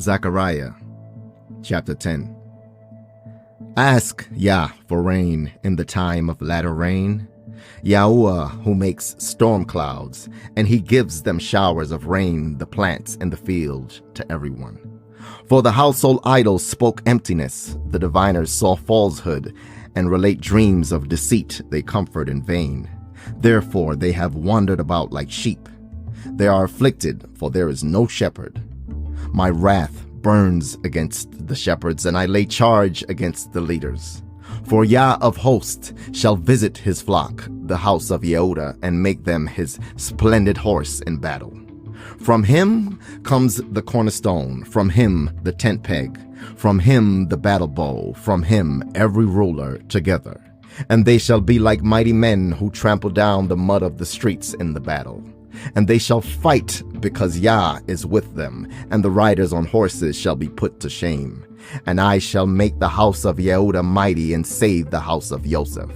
Zechariah chapter 10. Ask Yah for rain in the time of latter rain. YAHUAH who makes storm clouds, and he gives them showers of rain, the plants in the field, to everyone. For the household idols spoke emptiness, the diviners saw falsehood, and relate dreams of deceit they comfort in vain. Therefore they have wandered about like sheep. They are afflicted, for there is no shepherd. My wrath burns against the shepherds, and I lay charge against the leaders. For Yah of hosts shall visit his flock, the house of Yehudah, and make them his splendid horse in battle. From him comes the cornerstone, from him the tent peg, from him the battle bow, from him every ruler together. And they shall be like mighty men who trample down the mud of the streets in the battle. And they shall fight because Yah is with them, and the riders on horses shall be put to shame. And I shall make the house of Yehudah mighty and save the house of Yoseph.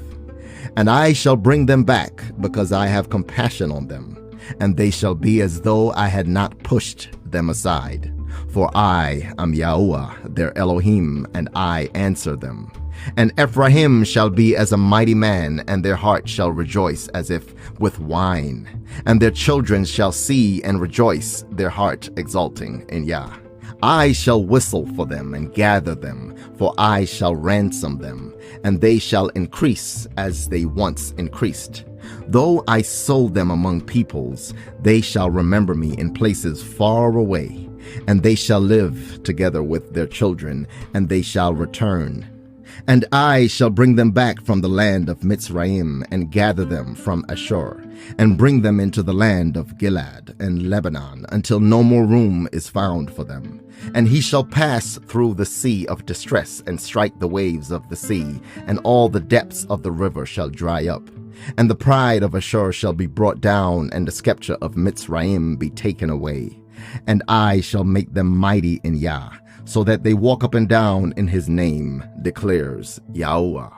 And I shall bring them back because I have compassion on them, and they shall be as though I had not pushed them aside. For I am YAHUAH, their Elohim, and I answer them. And Ephraim shall be as a mighty man, and their heart shall rejoice as if with wine. And their children shall see and rejoice, their heart exulting in Yah. I shall whistle for them and gather them, for I shall ransom them, and they shall increase as they once increased. Though I sow them among peoples, they shall remember me in places far away. And they shall live together with their children, and they shall return. And I shall bring them back from the land of Mitzrayim, and gather them from Ashur, and bring them into the land of Gilead and Lebanon, until no more room is found for them. And he shall pass through the sea of distress, and strike the waves of the sea, and all the depths of the river shall dry up. And the pride of Ashur shall be brought down, and the scepter of Mitzrayim be taken away. And I shall make them mighty in Yah, so that they walk up and down in his name, declares YAHUAH.